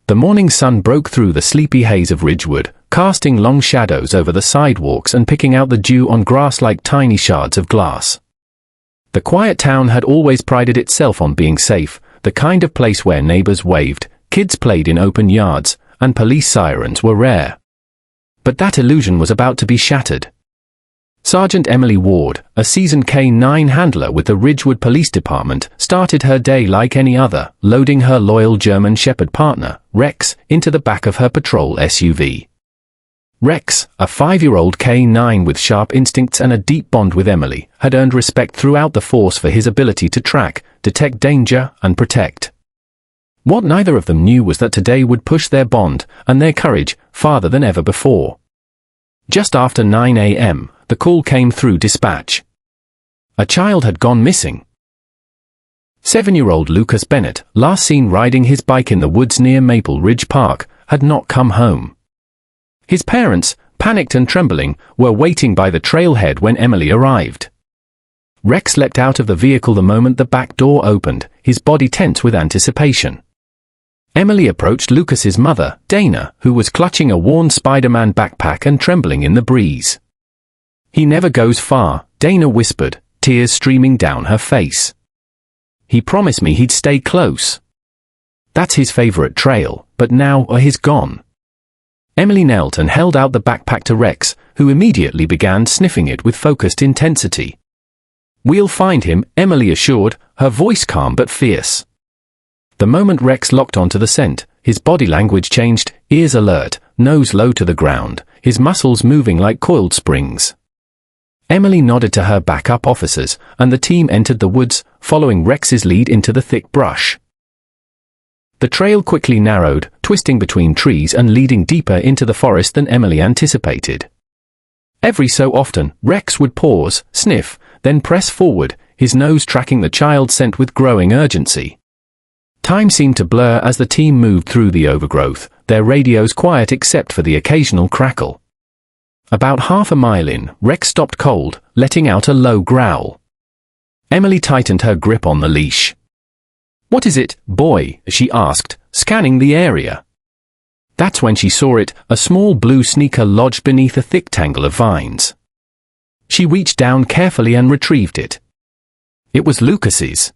The morning sun broke through the sleepy haze of Ridgewood, casting long shadows over the sidewalks and picking out the dew on grass like tiny shards of glass. The quiet town had always prided itself on being safe, the kind of place where neighbors waved, kids played in open yards, and police sirens were rare. But that illusion was about to be shattered. Sergeant Emily Ward, a seasoned K-9 handler with the Ridgewood Police Department, started her day like any other, loading her loyal German Shepherd partner, Rex, into the back of her patrol SUV. Rex, a 5-year-old K-9 with sharp instincts and a deep bond with Emily, had earned respect throughout the force for his ability to track, detect danger, and protect. What neither of them knew was that today would push their bond, and their courage, farther than ever before. Just after 9 a.m., the call came through dispatch. A child had gone missing. 7-year-old Lucas Bennett, last seen riding his bike in the woods near Maple Ridge Park, had not come home. His parents, panicked and trembling, were waiting by the trailhead when Emily arrived. Rex leapt out of the vehicle the moment the back door opened, his body tense with anticipation. Emily approached Lucas's mother, Dana, who was clutching a worn Spider-Man backpack and trembling in the breeze. "He never goes far," Dana whispered, tears streaming down her face. "He promised me he'd stay close. That's his favorite trail, but now he's gone." Emily knelt and held out the backpack to Rex, who immediately began sniffing it with focused intensity. "We'll find him," Emily assured, her voice calm but fierce. The moment Rex locked onto the scent, his body language changed, ears alert, nose low to the ground, his muscles moving like coiled springs. Emily nodded to her backup officers, and the team entered the woods, following Rex's lead into the thick brush. The trail quickly narrowed, twisting between trees and leading deeper into the forest than Emily anticipated. Every so often, Rex would pause, sniff, then press forward, his nose tracking the child's scent with growing urgency. Time seemed to blur as the team moved through the overgrowth, their radios quiet except for the occasional crackle. About half a mile in, Rex stopped cold, letting out a low growl. Emily tightened her grip on the leash. "What is it, boy?" she asked, scanning the area. That's when she saw it, a small blue sneaker lodged beneath a thick tangle of vines. She reached down carefully and retrieved it. It was Lucas's.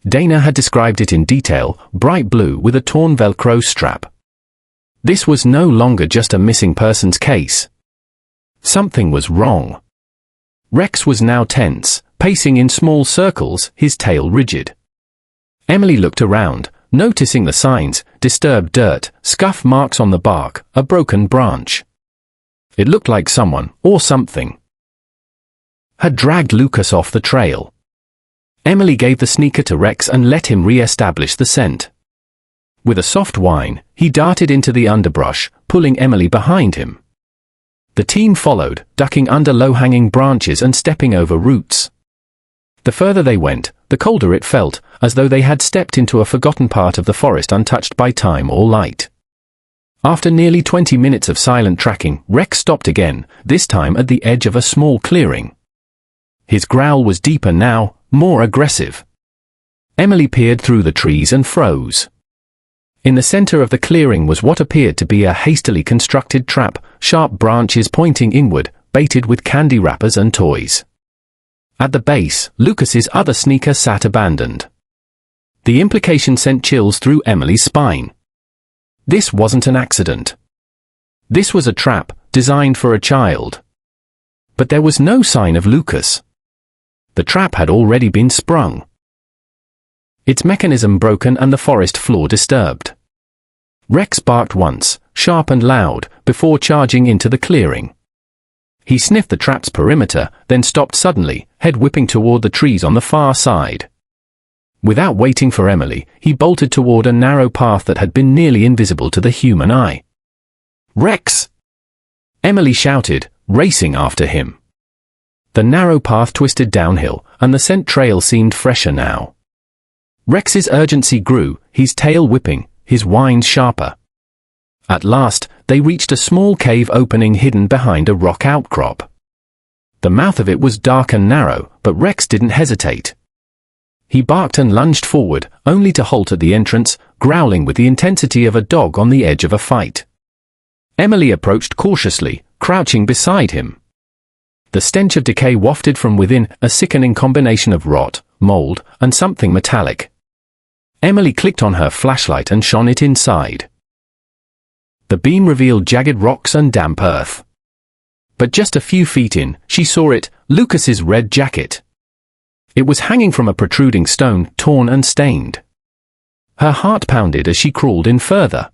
Dana had described it in detail, bright blue with a torn Velcro strap. This was no longer just a missing persons case. Something was wrong. Rex was now tense, pacing in small circles, his tail rigid. Emily looked around, noticing the signs, disturbed dirt, scuff marks on the bark, a broken branch. It looked like someone, or something, had dragged Lucas off the trail. Emily gave the sneaker to Rex and let him re-establish the scent. With a soft whine, he darted into the underbrush, pulling Emily behind him. The team followed, ducking under low-hanging branches and stepping over roots. The further they went, the colder it felt, as though they had stepped into a forgotten part of the forest untouched by time or light. After nearly 20 minutes of silent tracking, Rex stopped again, this time at the edge of a small clearing. His growl was deeper now, more aggressive. Emily peered through the trees and froze. In the center of the clearing was what appeared to be a hastily constructed trap, sharp branches pointing inward, baited with candy wrappers and toys. At the base, Lucas's other sneaker sat abandoned. The implication sent chills through Emily's spine. This wasn't an accident. This was a trap, designed for a child. But there was no sign of Lucas. The trap had already been sprung. Its mechanism broken and the forest floor disturbed. Rex barked once, sharp and loud, before charging into the clearing. He sniffed the trap's perimeter, then stopped suddenly, head whipping toward the trees on the far side. Without waiting for Emily, he bolted toward a narrow path that had been nearly invisible to the human eye. "Rex!" Emily shouted, racing after him. The narrow path twisted downhill, and the scent trail seemed fresher now. Rex's urgency grew, his tail whipping, his whines sharper. At last, they reached a small cave opening hidden behind a rock outcrop. The mouth of it was dark and narrow, but Rex didn't hesitate. He barked and lunged forward, only to halt at the entrance, growling with the intensity of a dog on the edge of a fight. Emily approached cautiously, crouching beside him. The stench of decay wafted from within, a sickening combination of rot, mold, and something metallic. Emily clicked on her flashlight and shone it inside. The beam revealed jagged rocks and damp earth. But just a few feet in, she saw it, Lucas's red jacket. It was hanging from a protruding stone, torn and stained. Her heart pounded as she crawled in further.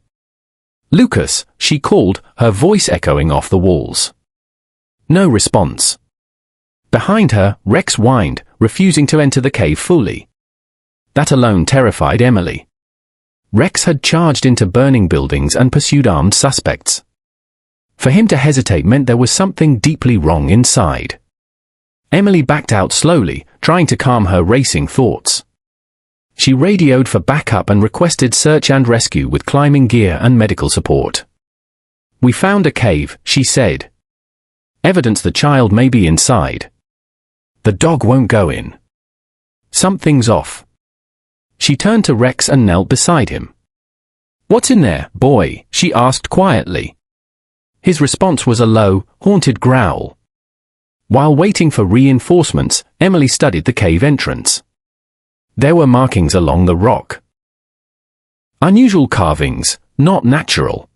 "Lucas," she called, her voice echoing off the walls. No response. Behind her, Rex whined, refusing to enter the cave fully. That alone terrified Emily. Rex had charged into burning buildings and pursued armed suspects. For him to hesitate meant there was something deeply wrong inside. Emily backed out slowly, trying to calm her racing thoughts. She radioed for backup and requested search and rescue with climbing gear and medical support. "We found a cave," she said. "Evidence the child may be inside. The dog won't go in. Something's off." She turned to Rex and knelt beside him. "What's in there, boy?" she asked quietly. His response was a low, haunted growl. While waiting for reinforcements, Emily studied the cave entrance. There were markings along the rock. Unusual carvings, not natural.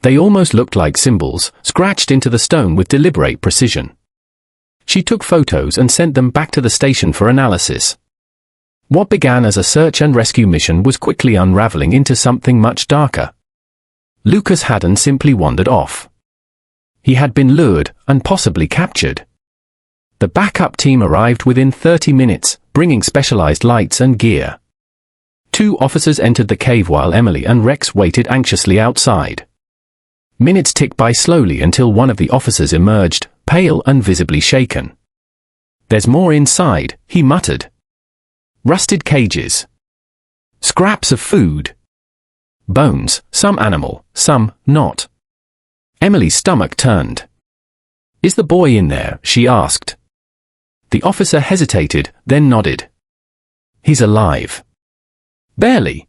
They almost looked like symbols, scratched into the stone with deliberate precision. She took photos and sent them back to the station for analysis. What began as a search and rescue mission was quickly unraveling into something much darker. Lucas hadn't simply wandered off. He had been lured, and possibly captured. The backup team arrived within 30 minutes, bringing specialized lights and gear. 2 officers entered the cave while Emily and Rex waited anxiously outside. Minutes ticked by slowly until one of the officers emerged, pale and visibly shaken. "There's more inside," he muttered. Rusted cages. Scraps of food. Bones, some animal, some not. Emily's stomach turned. "Is the boy in there?" she asked. The officer hesitated, then nodded. "He's alive. Barely.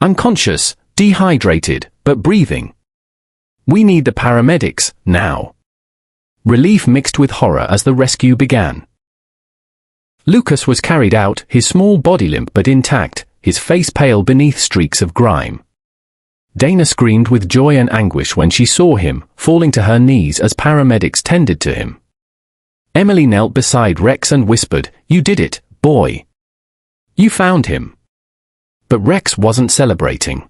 Unconscious, dehydrated, but breathing. We need the paramedics, now." Relief mixed with horror as the rescue began. Lucas was carried out, his small body limp but intact, his face pale beneath streaks of grime. Dana screamed with joy and anguish when she saw him, falling to her knees as paramedics tended to him. Emily knelt beside Rex and whispered, "You did it, boy. You found him." But Rex wasn't celebrating.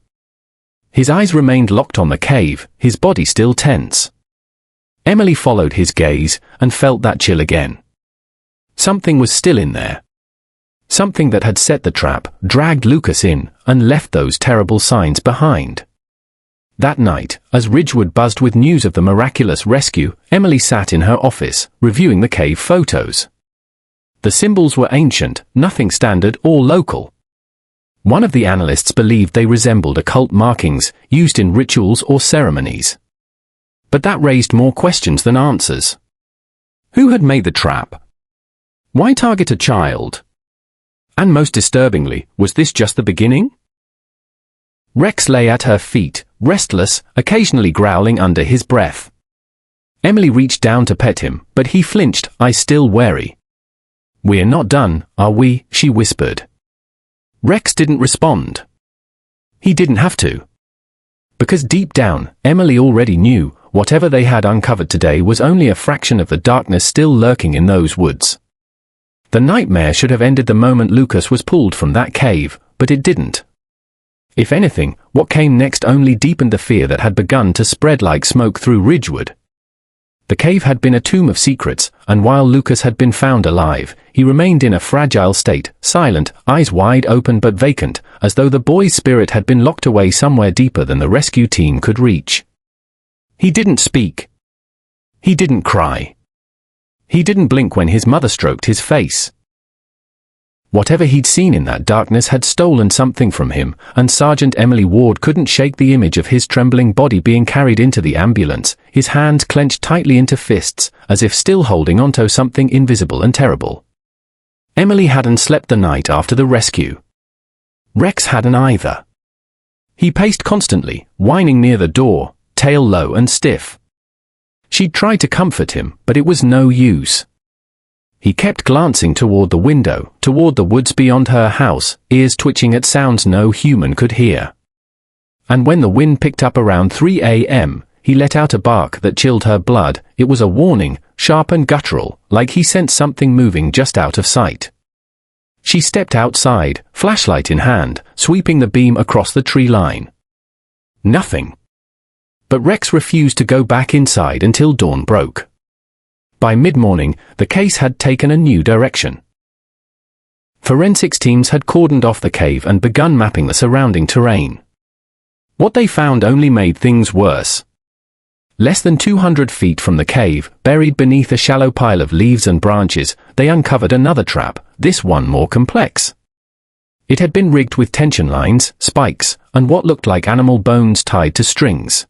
His eyes remained locked on the cave, his body still tense. Emily followed his gaze, and felt that chill again. Something was still in there. Something that had set the trap, dragged Lucas in, and left those terrible signs behind. That night, as Ridgewood buzzed with news of the miraculous rescue, Emily sat in her office, reviewing the cave photos. The symbols were ancient, nothing standard or local. One of the analysts believed they resembled occult markings, used in rituals or ceremonies. But that raised more questions than answers. Who had made the trap? Why target a child? And most disturbingly, was this just the beginning? Rex lay at her feet, restless, occasionally growling under his breath. Emily reached down to pet him, but he flinched, eyes still wary. "We're not done, are we?" she whispered. Rex didn't respond. He didn't have to. Because deep down, Emily already knew, whatever they had uncovered today was only a fraction of the darkness still lurking in those woods. The nightmare should have ended the moment Lucas was pulled from that cave, but it didn't. If anything, what came next only deepened the fear that had begun to spread like smoke through Ridgewood. The cave had been a tomb of secrets, and while Lucas had been found alive, he remained in a fragile state, silent, eyes wide open but vacant, as though the boy's spirit had been locked away somewhere deeper than the rescue team could reach. He didn't speak. He didn't cry. He didn't blink when his mother stroked his face. Whatever he'd seen in that darkness had stolen something from him, and Sergeant Emily Ward couldn't shake the image of his trembling body being carried into the ambulance, his hands clenched tightly into fists, as if still holding onto something invisible and terrible. Emily hadn't slept the night after the rescue. Rex hadn't either. He paced constantly, whining near the door, tail low and stiff. She'd tried to comfort him, but it was no use. He kept glancing toward the window, toward the woods beyond her house, ears twitching at sounds no human could hear. And when the wind picked up around 3 a.m., he let out a bark that chilled her blood. It was a warning, sharp and guttural, like he sensed something moving just out of sight. She stepped outside, flashlight in hand, sweeping the beam across the tree line. Nothing. But Rex refused to go back inside until dawn broke. By mid-morning, the case had taken a new direction. Forensics teams had cordoned off the cave and begun mapping the surrounding terrain. What they found only made things worse. Less than 200 feet from the cave, buried beneath a shallow pile of leaves and branches, they uncovered another trap, this one more complex. It had been rigged with tension lines, spikes, and what looked like animal bones tied to strings.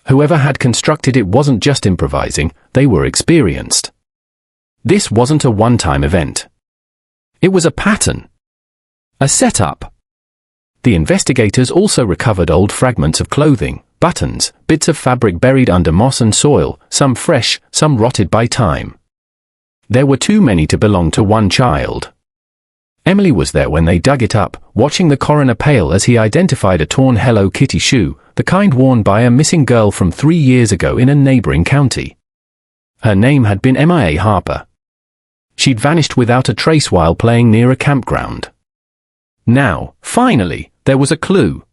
Whoever had constructed it wasn't just improvising, they were experienced. This wasn't a one-time event. It was a pattern. A setup. The investigators also recovered old fragments of clothing, buttons, bits of fabric buried under moss and soil, some fresh, some rotted by time. There were too many to belong to one child. Emily was there when they dug it up, watching the coroner pale as he identified a torn Hello Kitty shoe, the kind worn by a missing girl from 3 years ago in a neighboring county. Her name had been MIA Harper. She'd vanished without a trace while playing near a campground. Now, finally, there was a clue.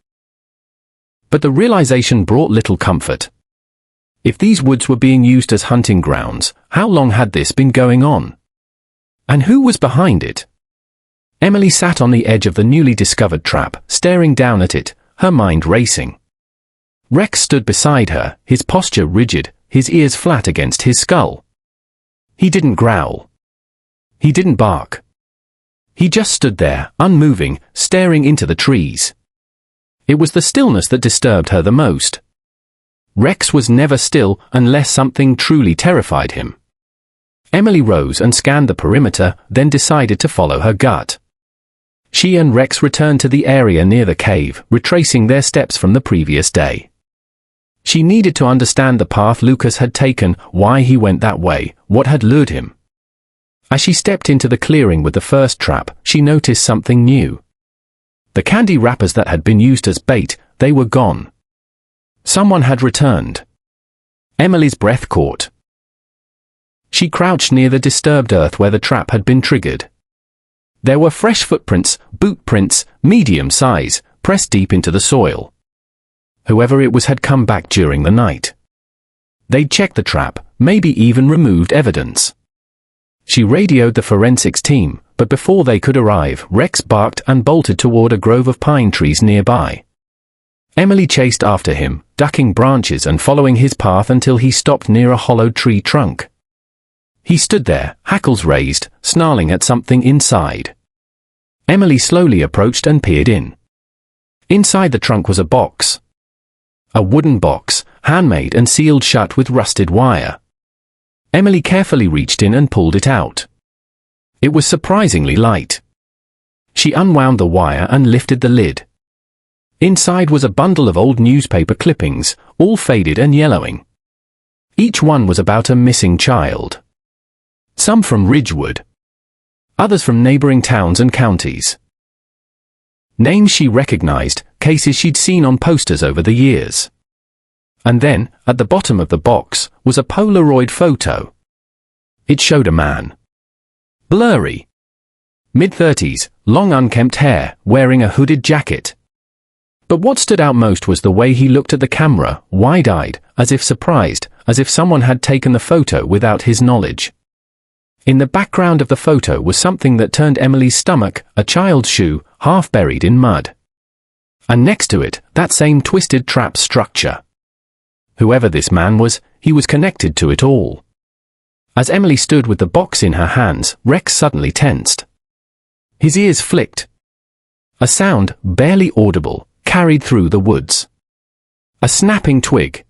But the realization brought little comfort. If these woods were being used as hunting grounds, how long had this been going on? And who was behind it? Emily sat on the edge of the newly discovered trap, staring down at it, her mind racing. Rex stood beside her, his posture rigid, his ears flat against his skull. He didn't growl. He didn't bark. He just stood there, unmoving, staring into the trees. It was the stillness that disturbed her the most. Rex was never still unless something truly terrified him. Emily rose and scanned the perimeter, then decided to follow her gut. She and Rex returned to the area near the cave, retracing their steps from the previous day. She needed to understand the path Lucas had taken, why he went that way, what had lured him. As she stepped into the clearing with the first trap, she noticed something new. The candy wrappers that had been used as bait, they were gone. Someone had returned. Emily's breath caught. She crouched near the disturbed earth where the trap had been triggered. There were fresh footprints, boot prints, medium size, pressed deep into the soil. Whoever it was had come back during the night. They'd checked the trap, maybe even removed evidence. She radioed the forensics team, but before they could arrive, Rex barked and bolted toward a grove of pine trees nearby. Emily chased after him, ducking branches and following his path until he stopped near a hollowed tree trunk. He stood there, hackles raised, snarling at something inside. Emily slowly approached and peered in. Inside the trunk was a box. A wooden box, handmade and sealed shut with rusted wire. Emily carefully reached in and pulled it out. It was surprisingly light. She unwound the wire and lifted the lid. Inside was a bundle of old newspaper clippings, all faded and yellowing. Each one was about a missing child. Some from Ridgewood. Others from neighboring towns and counties. Names she recognized, cases she'd seen on posters over the years. And then, at the bottom of the box, was a Polaroid photo. It showed a man. Blurry. Mid-30s, long unkempt hair, wearing a hooded jacket. But what stood out most was the way he looked at the camera, wide-eyed, as if surprised, as if someone had taken the photo without his knowledge. In the background of the photo was something that turned Emily's stomach, a child's shoe, half buried in mud. And next to it, that same twisted trap structure. Whoever this man was, he was connected to it all. As Emily stood with the box in her hands, Rex suddenly tensed. His ears flicked. A sound, barely audible, carried through the woods. A snapping twig.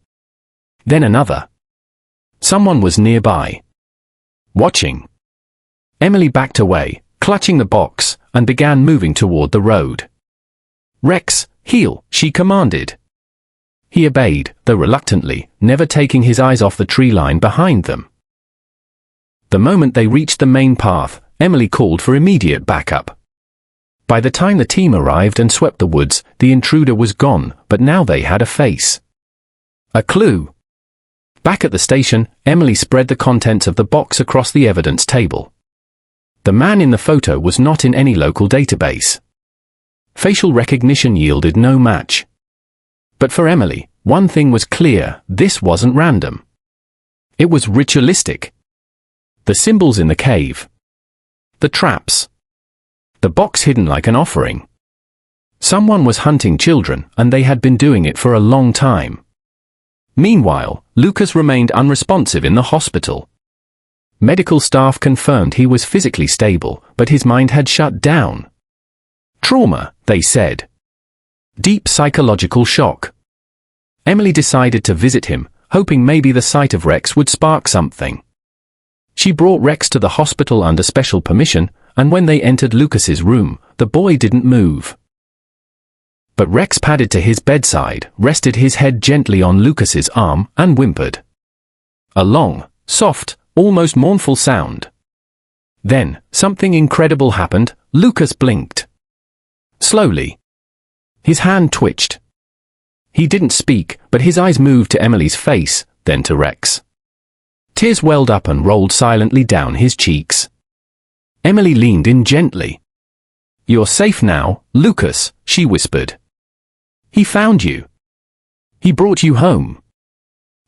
Then another. Someone was nearby. Watching. Emily backed away, clutching the box, and began moving toward the road. Rex, "Heel," she commanded. He obeyed, though reluctantly, never taking his eyes off the tree line behind them. The moment they reached the main path, Emily called for immediate backup. By the time the team arrived and swept the woods, the intruder was gone, but now they had a face. A clue. Back at the station, Emily spread the contents of the box across the evidence table. The man in the photo was not in any local database. Facial recognition yielded no match. But for Emily, one thing was clear: this wasn't random. It was ritualistic. The symbols in the cave. The traps. The box hidden like an offering. Someone was hunting children, and they had been doing it for a long time. Meanwhile, Lucas remained unresponsive in the hospital. Medical staff confirmed he was physically stable, but his mind had shut down. Trauma, they said. Deep psychological shock. Emily decided to visit him, hoping maybe the sight of Rex would spark something. She brought Rex to the hospital under special permission, and when they entered Lucas's room, the boy didn't move. But Rex padded to his bedside, rested his head gently on Lucas's arm, and whimpered. A long, soft, almost mournful sound. Then, something incredible happened. Lucas blinked. Slowly. His hand twitched. He didn't speak, but his eyes moved to Emily's face, then to Rex. Tears welled up and rolled silently down his cheeks. Emily leaned in gently. "You're safe now, Lucas," she whispered. "He found you. He brought you home."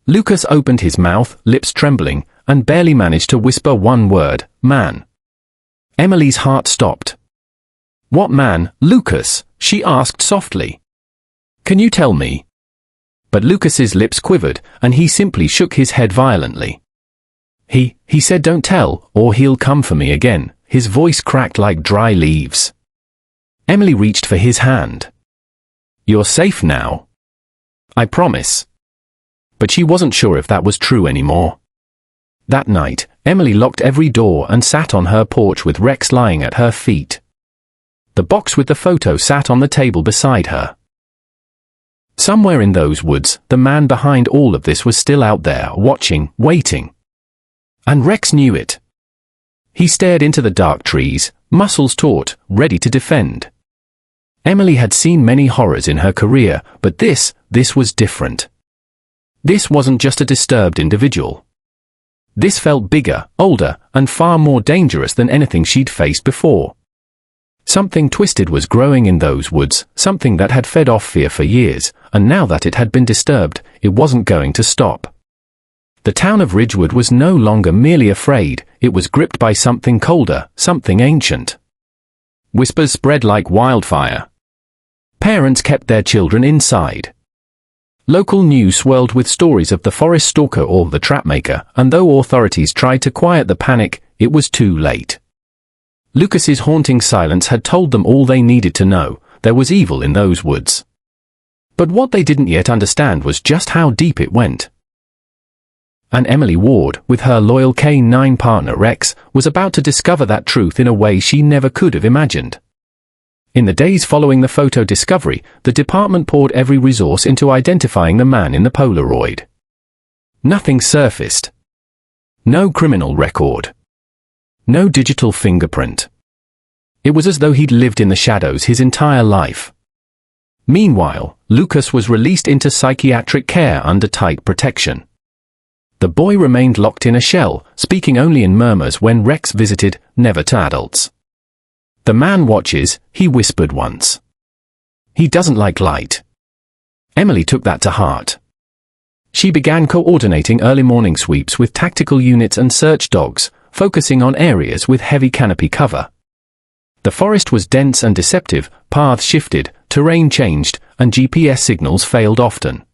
Lucas opened his mouth, lips trembling, and barely managed to whisper one word: "Man." Emily's heart stopped. "What man, Lucas?" she asked softly. "Can you tell me?" But Lucas's lips quivered, and he simply shook his head violently. He said don't tell, or he'll come for me again." His voice cracked like dry leaves. Emily reached for his hand. "You're safe now. I promise." But she wasn't sure if that was true anymore. That night, Emily locked every door and sat on her porch with Rex lying at her feet. The box with the photo sat on the table beside her. Somewhere in those woods, the man behind all of this was still out there, watching, waiting. And Rex knew it. He stared into the dark trees, muscles taut, ready to defend. Emily had seen many horrors in her career, but this was different. This wasn't just a disturbed individual. This felt bigger, older, and far more dangerous than anything she'd faced before. Something twisted was growing in those woods, something that had fed off fear for years, and now that it had been disturbed, it wasn't going to stop. The town of Ridgewood was no longer merely afraid, it was gripped by something colder, something ancient. Whispers spread like wildfire. Parents kept their children inside. Local news swirled with stories of the forest stalker or the trapmaker, and though authorities tried to quiet the panic, it was too late. Lucas's haunting silence had told them all they needed to know: there was evil in those woods. But what they didn't yet understand was just how deep it went. And Emily Ward, with her loyal K-9 partner Rex, was about to discover that truth in a way she never could have imagined. In the days following the photo discovery, the department poured every resource into identifying the man in the Polaroid. Nothing surfaced. No criminal record. No digital fingerprint. It was as though he'd lived in the shadows his entire life. Meanwhile, Lucas was released into psychiatric care under tight protection. The boy remained locked in a shell, speaking only in murmurs when Rex visited, never to adults. "The man watches," he whispered once. "He doesn't like light." Emily took that to heart. She began coordinating early morning sweeps with tactical units and search dogs, focusing on areas with heavy canopy cover. The forest was dense and deceptive, paths shifted, terrain changed, and GPS signals failed often.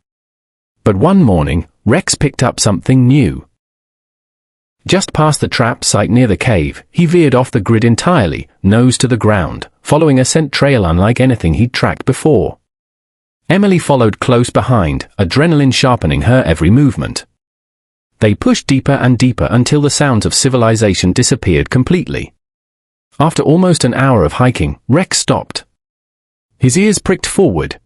But one morning, Rex picked up something new. Just past the trap site near the cave, he veered off the grid entirely, nose to the ground, following a scent trail unlike anything he'd tracked before. Emily followed close behind, adrenaline sharpening her every movement. They pushed deeper and deeper until the sounds of civilization disappeared completely. After almost an hour of hiking, Rex stopped. His ears pricked forward,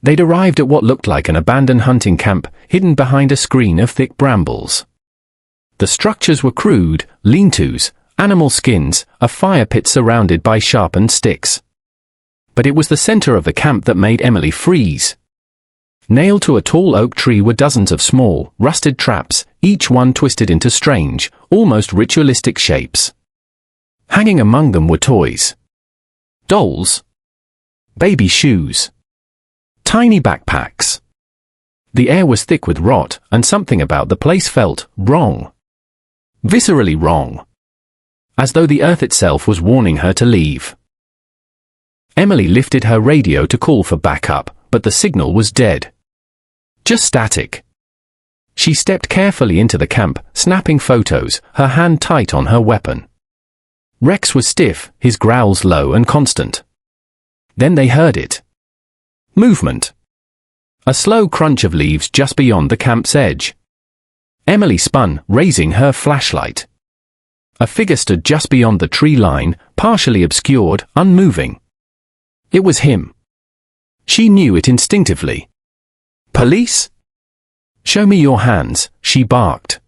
They'd arrived at what looked like an abandoned hunting camp, hidden behind a screen of thick brambles. The structures were crude, lean-tos, animal skins, a fire pit surrounded by sharpened sticks. But it was the center of the camp that made Emily freeze. Nailed to a tall oak tree were dozens of small, rusted traps, each one twisted into strange, almost ritualistic shapes. Hanging among them were toys. Dolls. Baby shoes. Tiny backpacks. The air was thick with rot, and something about the place felt wrong. Viscerally wrong. As though the earth itself was warning her to leave. Emily lifted her radio to call for backup, but the signal was dead. Just static. She stepped carefully into the camp, snapping photos, her hand tight on her weapon. Rex was stiff, his growls low and constant. Then they heard it. Movement. A slow crunch of leaves just beyond the camp's edge. Emily spun, raising her flashlight. A figure stood just beyond the tree line, partially obscured, unmoving. It was him. She knew it instinctively. Police? Show me your hands, she barked.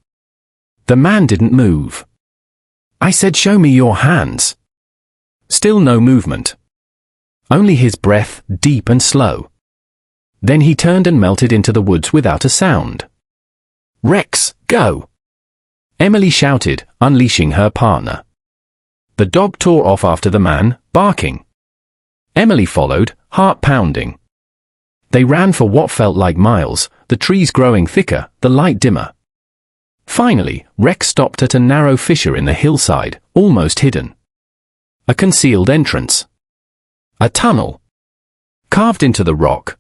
The man didn't move. I said show me your hands. Still no movement. Only his breath, deep and slow. Then he turned and melted into the woods without a sound. Rex, go! Emily shouted, unleashing her partner. The dog tore off after the man, barking. Emily followed, heart pounding. They ran for what felt like miles, the trees growing thicker, the light dimmer. Finally, Rex stopped at a narrow fissure in the hillside, almost hidden. A concealed entrance. A tunnel. Carved into the rock.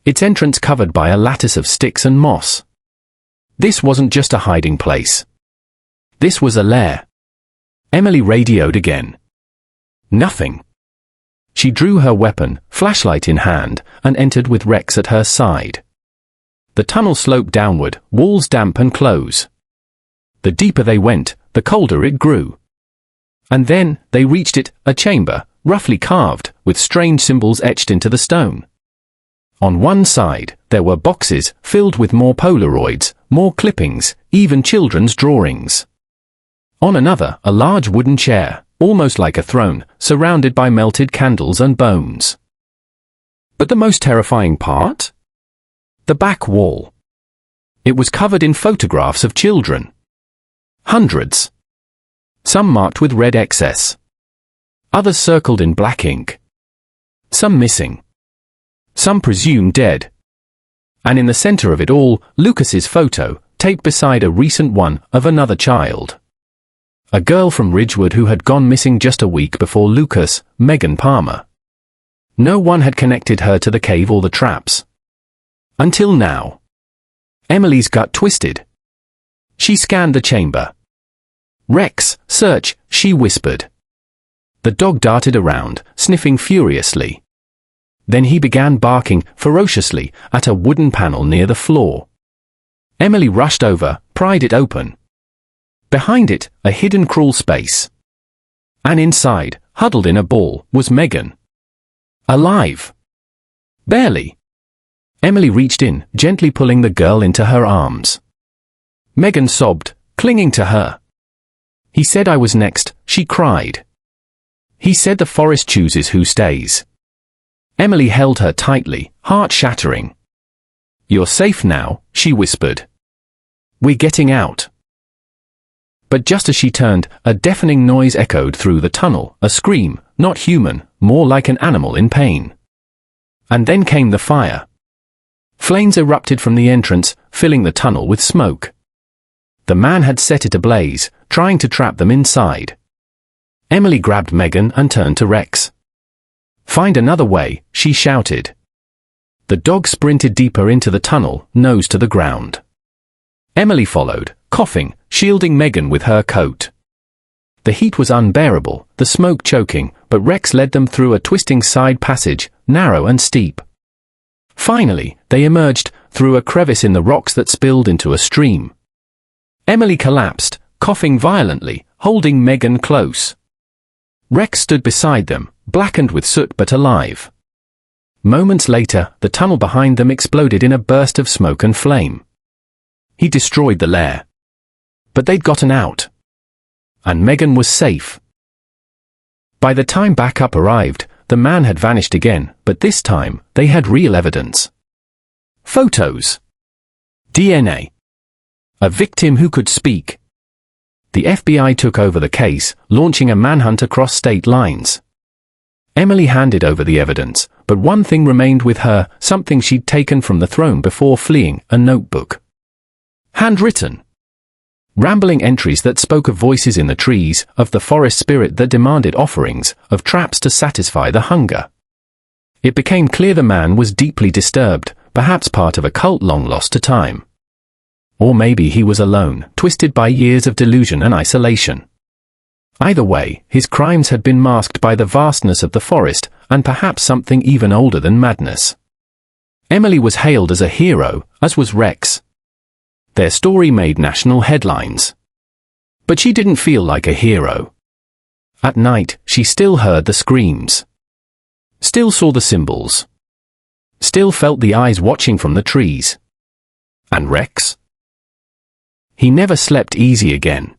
Its entrance covered by a lattice of sticks and moss. This wasn't just a hiding place. This was a lair. Emily radioed again. Nothing. She drew her weapon, flashlight in hand, and entered with Rex at her side. The tunnel sloped downward, walls damp and close. The deeper they went, the colder it grew. And then, they reached it, a chamber, roughly carved, with strange symbols etched into the stone. On one side, there were boxes filled with more Polaroids, more clippings, even children's drawings. On another, a large wooden chair, almost like a throne, surrounded by melted candles and bones. But the most terrifying part? The back wall. It was covered in photographs of children. Hundreds. Some marked with red excess. Others circled in black ink. Some missing. Some presumed dead. And in the center of it all, Lucas's photo, taped beside a recent one, of another child. A girl from Ridgewood who had gone missing just a week before Lucas, Megan Palmer. No one had connected her to the cave or the traps. Until now. Emily's gut twisted. She scanned the chamber. Rex, search, she whispered. The dog darted around, sniffing furiously. Then he began barking ferociously at a wooden panel near the floor. Emily rushed over, pried it open. Behind it, a hidden crawl space. And inside, huddled in a ball, was Megan. Alive. Barely. Emily reached in, gently pulling the girl into her arms. Megan sobbed, clinging to her. He said I was next, she cried. He said the forest chooses who stays. Emily held her tightly, heart-shattering. You're safe now, she whispered. We're getting out. But just as she turned, a deafening noise echoed through the tunnel, a scream, not human, more like an animal in pain. And then came the fire. Flames erupted from the entrance, filling the tunnel with smoke. The man had set it ablaze, trying to trap them inside. Emily grabbed Megan and turned to Rex. Find another way, she shouted. The dog sprinted deeper into the tunnel, nose to the ground. Emily followed, coughing, shielding Megan with her coat. The heat was unbearable, the smoke choking, but Rex led them through a twisting side passage, narrow and steep. Finally, they emerged, through a crevice in the rocks that spilled into a stream. Emily collapsed, coughing violently, holding Megan close. Rex stood beside them, blackened with soot but alive. Moments later, the tunnel behind them exploded in a burst of smoke and flame. He destroyed the lair. But they'd gotten out. And Megan was safe. By the time backup arrived, the man had vanished again, but this time, they had real evidence. Photos. DNA. A victim who could speak. The FBI took over the case, launching a manhunt across state lines. Emily handed over the evidence, but one thing remained with her, something she'd taken from the throne before fleeing, a notebook. Handwritten. Rambling entries that spoke of voices in the trees, of the forest spirit that demanded offerings, of traps to satisfy the hunger. It became clear the man was deeply disturbed, perhaps part of a cult long lost to time. Or maybe he was alone, twisted by years of delusion and isolation. Either way, his crimes had been masked by the vastness of the forest, and perhaps something even older than madness. Emily was hailed as a hero, as was Rex. Their story made national headlines. But she didn't feel like a hero. At night, she still heard the screams. Still saw the symbols. Still felt the eyes watching from the trees. And Rex? He never slept easy again.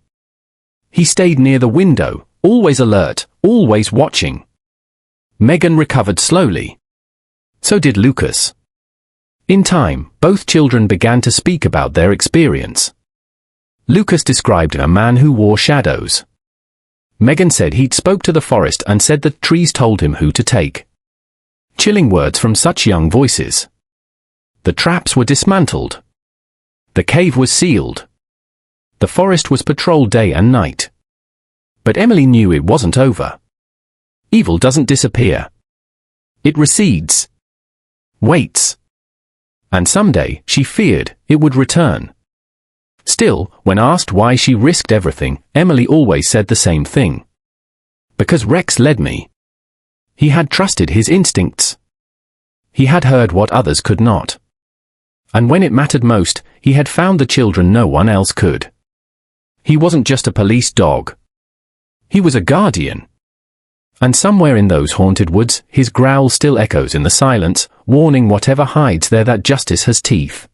He stayed near the window, always alert, always watching. Megan recovered slowly. So did Lucas. In time, both children began to speak about their experience. Lucas described a man who wore shadows. Megan said he'd spoke to the forest and said the trees told him who to take. Chilling words from such young voices. The traps were dismantled. The cave was sealed. The forest was patrolled day and night. But Emily knew it wasn't over. Evil doesn't disappear. It recedes. Waits. And someday, she feared, it would return. Still, when asked why she risked everything, Emily always said the same thing. Because Rex led me. He had trusted his instincts. He had heard what others could not. And when it mattered most, he had found the children no one else could. He wasn't just a police dog. He was a guardian. And somewhere in those haunted woods, his growl still echoes in the silence, warning whatever hides there that justice has teeth.